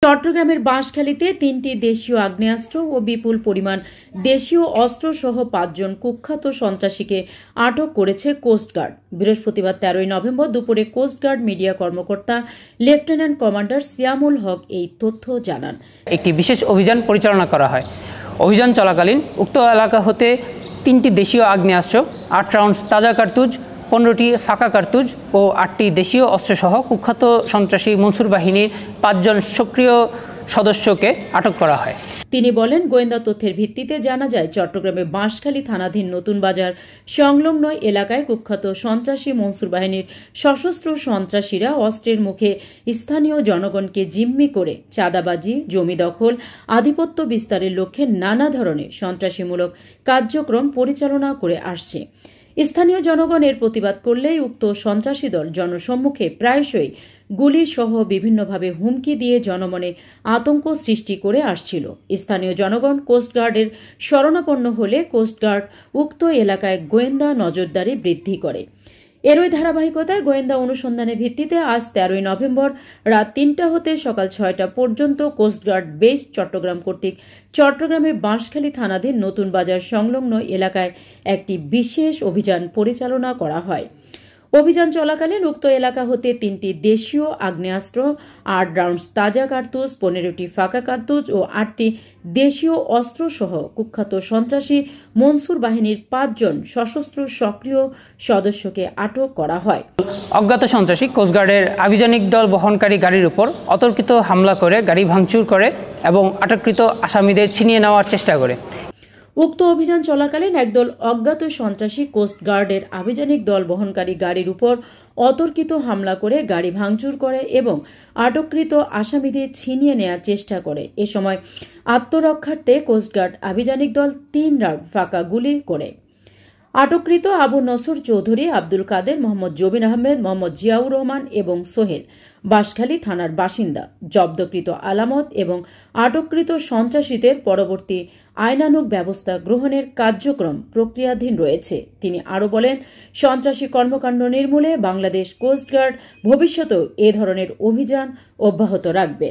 চট্টগ্রামের বাঁশখালীতে ৩টি দেশীয় আগ্নেয়াস্ত্র ও বিপুল পরিমাণ দেশীয় অস্ত্রসহ ৫ জন কুখ্যাত সন্ত্রাসীকে আটক করেছে কোস্টগার্ড। বৃহস্পতিবার ১৩ নভেম্বর দুপুরে কোস্টগার্ড মিডিয়া কর্মকর্তা লেফটেন্যান্ট কমান্ডার সিয়ামুল হক এই তথ্য জানান। একটি বিশেষ অভিযান পরিচালনা করা হয়। অভিযান চলাকালীন উক্ত এলাকা হতে ৩টি দেশীয় আগ্নেয়াস্ত্র, ৮ রাউন্ড তাজা কার্তুজ, 15টি ফাঁকা কার্তুজ ও 8টি দেশীয় অস্ত্রসহ কুখ্যাত সন্ত্রাসী মনসুর বাহিনীর ৫ জন সক্রিয় সদস্যকে আটক করা হয়। তিনি বলেন, গোয়েন্দা তথ্যের ভিত্তিতে জানা যায় চট্টগ্রামে বাঁশখালী থানাধীন নতুন বাজার সংলগ্ন এলাকায় কুখ্যাত সন্ত্রাসী মনসুর বাহিনীর সশস্ত্র সন্ত্রাসীরা অস্ত্রের মুখে স্থানীয় জনগণকে জিম্মি করে চাঁদাবাজি, জমি দখল, আধিপত্য বিস্তারের লক্ষ্যে নানা ধরনের সন্ত্রাসীমূলক কার্যক্রম পরিচালনা করে আসছে। স্থানীয় জনগণ এর প্রতিবাদ করলেই উক্ত সন্ত্রাসী দল জনসম্মুখে প্রায়শই গুলি সহ বিভিন্নভাবে হুমকি দিয়ে জনমনে আতঙ্ক সৃষ্টি করে আসছিল। স্থানীয় জনগণ কোস্টগার্ডের শরণাপন্ন হলে কোস্টগার্ড উক্ত এলাকায় গোয়েন্দা নজরদারি বৃদ্ধি করে। এরই ধারাবাহিকতায় গোয়েন্দা অনুসন্ধানের ভিত্তিতে আজ ১৩ নভেম্বর রাত ৩টা হতে সকাল ৬টা পর্যন্ত কোস্টগার্ড বেস চট্টগ্রাম কর্তৃক চট্টগ্রামের বাঁশখালী থানাধীন নতুন বাজার সংলগ্ন এলাকায় একটি বিশেষ অভিযান পরিচালনা করা হয়। অভিযান চলাকালীন উক্ত এলাকা হতে ৩টি দেশীয় আগ্নেয়াস্ত্র, ৮ রাউন্ড তাজা কার্তুজ, 15টি ফাঁকা কার্তুজ ও 8টি দেশীয় অস্ত্রসহ কুখ্যাত সন্ত্রাসী মনসুর বাহিনীর ৫ জন সশস্ত্র সক্রিয় সদস্যকে আটক করা হয়। অজ্ঞাত সন্ত্রাসী কোস্টগার্ডের আভিযানিক দল বহনকারী গাড়ির উপর অতর্কিত হামলা করে গাড়ি ভাঙচুর করে এবং আটককৃত আসামিদের ছিনিয়ে নেওয়ার চেষ্টা করে। উক্ত অভিযান চলাকালীন একদল অজ্ঞাত সন্ত্রাসী কোস্টগার্ডের আভিযানিক দল বহনকারী গাড়ির উপর অতর্কিত হামলা করে গাড়ি ভাঙচুর করে এবং আটককৃত আসামিদের ছিনিয়ে নেওয়ার চেষ্টা করে। এ সময় আত্মরক্ষার্থে কোস্টগার্ড আভিযানিক দল ৩ রাউন্ড ফাঁকা গুলি করে। আটককৃত আবু নসর চৌধুরী, আব্দুল কাদের, মোহাম্মদ জবিন আহমেদ, মোহাম্মদ জিয়াউর রহমান এবং সোহেল বাঁশখালী থানার বাসিন্দা। জব্দকৃত আলামত এবং আটককৃত সন্ত্রাসীদের পরবর্তী আইনানুগ ব্যবস্থা গ্রহণের কার্যক্রম প্রক্রিয়াধীন রয়েছে। তিনি আরও বলেন, সন্ত্রাসী কর্মকাণ্ড নির্মূলে বাংলাদেশ কোস্টগার্ড ভবিষ্যতেও এ ধরনের অভিযান অব্যাহত রাখবে।